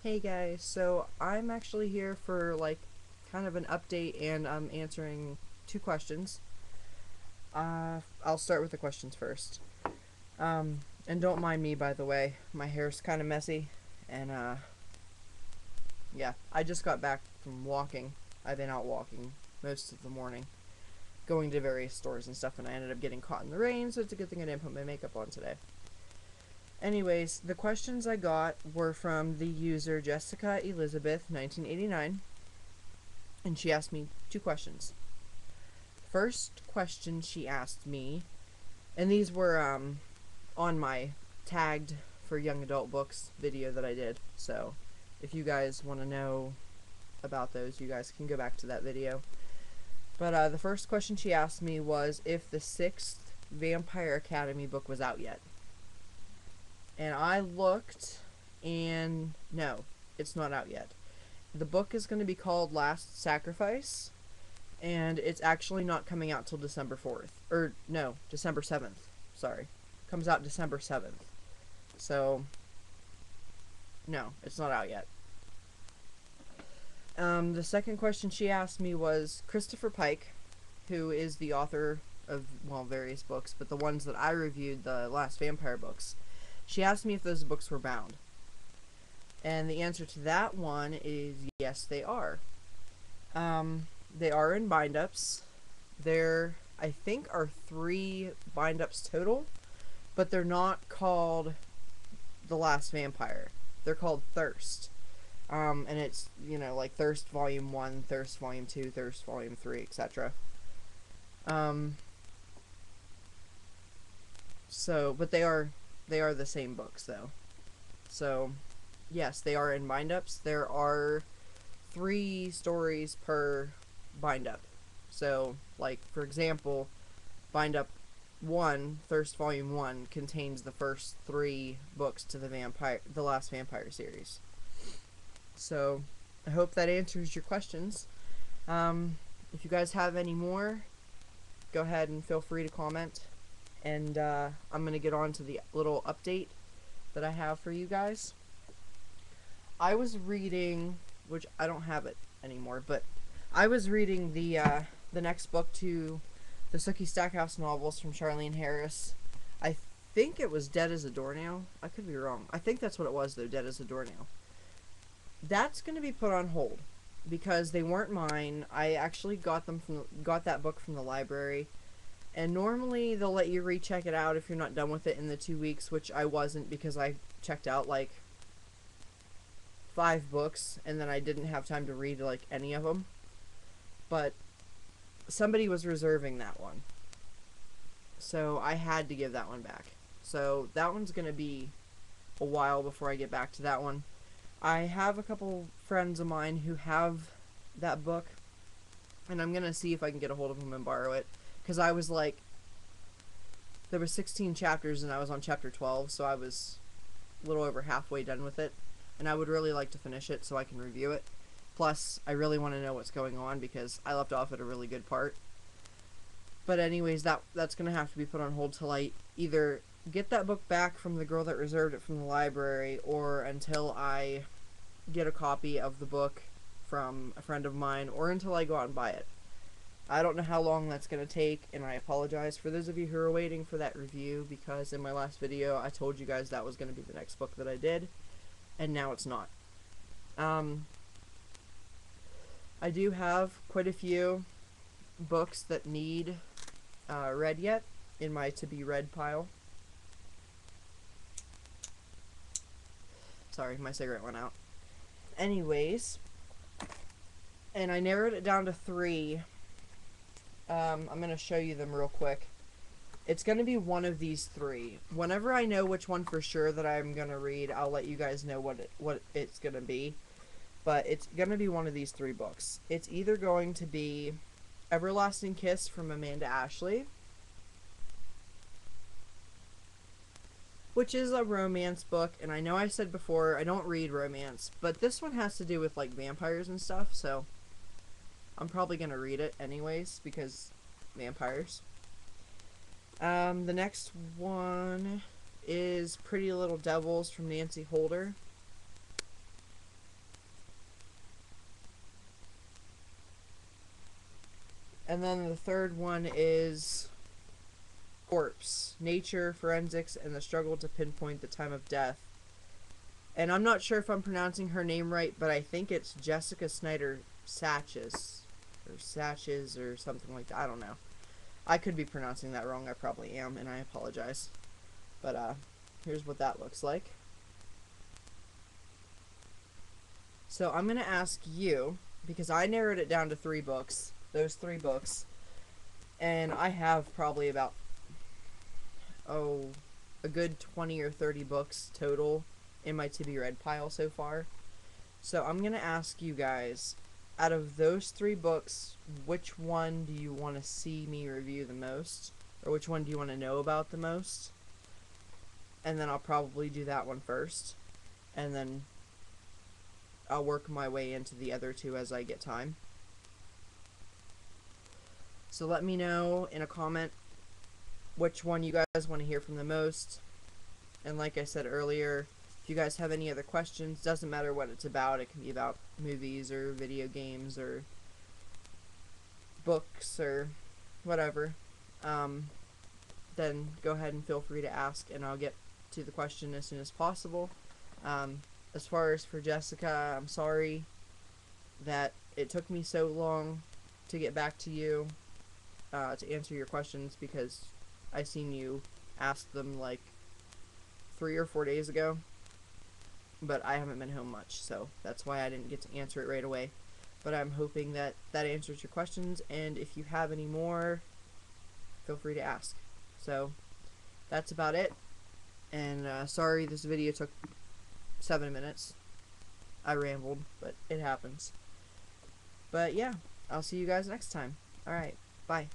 Hey guys, so I'm actually here for kind of an update and I'm answering two questions. I'll start with the questions first. And don't mind me, by the way. My hair's kind of messy and yeah, I just got back from walking. I've been out walking most of the morning, going to various stores and stuff, and I ended up getting caught in the rain, so it's a good thing I didn't put my makeup on today. Anyways, the questions I got were from the user Jessica Elizabeth 1989, and she asked me two questions. First question she asked me, and these were on my tagged for young adult books video that I did. So if you guys want to know about those, you guys can go back to that video. But the first question she asked me was if the sixth Vampire Academy book was out yet. And I looked, and no, it's not out yet. The book is going to be called Last Sacrifice, and it's actually not coming out till December 4th. Or, no, December 7th. Sorry. Comes out December 7th. So, no, it's not out yet. The second question she asked me was Christopher Pike, who is the author of, well, various books, but the ones that I reviewed, the Last Vampire books, she asked me if those books were bound. And the answer to that one is yes, they are. They are in bind-ups. There, I think, are 3 bind-ups total, but they're not called The Last Vampire. They're called Thirst. And it's, like Thirst Volume 1, Thirst Volume 2, Thirst Volume 3, etc. But they are the same books, though. So, yes, they are in bind-ups. There are 3 stories per bind-up. So, like, for example, bind-up 1, Thirst Volume 1, contains the first 3 books to the Last Vampire series. So, I hope that answers your questions. If you guys have any more, go ahead and feel free to comment. And I'm going to get on to the little update that I have for you guys. I was reading, which I don't have it anymore, but I was reading the next book to the Sookie Stackhouse novels from Charlene Harris. I think it was Dead as a Doornail. I could be wrong. I think that's what it was, though, Dead as a Doornail. That's going to be put on hold because they weren't mine. I actually got that book from the library, and normally they'll let you recheck it out if you're not done with it in the 2 weeks, which I wasn't because I checked out like 5 books and then I didn't have time to read like any of them. But somebody was reserving that one, so I had to give that one back. So that one's going to be a while before I get back to that one. I have a couple friends of mine who have that book, and I'm going to see if I can get a hold of them and borrow it. Because I was like, there were 16 chapters and I was on chapter 12, so I was a little over halfway done with it. And I would really like to finish it so I can review it. Plus, I really want to know what's going on because I left off at a really good part. But anyways, that's going to have to be put on hold till I either get that book back from the girl that reserved it from the library, or until I get a copy of the book from a friend of mine, or until I go out and buy it. I don't know how long that's going to take, and I apologize for those of you who are waiting for that review, because in my last video I told you guys that was going to be the next book that I did, and now it's not. I do have quite a few books that need read yet in my to-be-read pile. Sorry, my cigarette went out. Anyways, and I narrowed it down to 3. I'm going to show you them real quick. It's going to be one of these 3. Whenever I know which one for sure that I'm going to read, I'll let you guys know what it's going to be. But it's going to be one of these 3 books. It's either going to be Everlasting Kiss from Amanda Ashley, which is a romance book, and I know I said before I don't read romance, but this one has to do with like vampires and stuff, so I'm probably going to read it anyways, because vampires. The next one is Pretty Little Devils from Nancy Holder. And then the third one is corpse, nature, forensics, and the struggle to pinpoint the time of death. And I'm not sure if I'm pronouncing her name right, but I think it's Jessica Snyder Satches. Or Satches or something like that. I don't know. I could be pronouncing that wrong. I probably am, and I apologize. But here's what that looks like. So I'm going to ask you, because I narrowed it down to 3 books, those 3 books, and I have probably about, a good 20 or 30 books total in my to be read pile so far. So I'm going to ask you guys, out of those 3 books, which one do you want to see me review the most? Or which one do you want to know about the most? And then I'll probably do that one first. And then I'll work my way into the other 2 as I get time. So let me know in a comment which one you guys want to hear from the most. And like I said earlier, if you guys have any other questions, doesn't matter what it's about. It can be about movies or video games or books or whatever. Then go ahead and feel free to ask, and I'll get to the question as soon as possible. As far as for Jessica, I'm sorry that it took me so long to get back to you to answer your questions, because I seen you ask them like 3 or 4 days ago, but I haven't been home much, so that's why I didn't get to answer it right away. But I'm hoping that that answers your questions, and if you have any more, feel free to ask. So that's about it, and sorry this video took 7 minutes. I rambled, but it happens. But yeah, I'll see you guys next time. Alright, bye.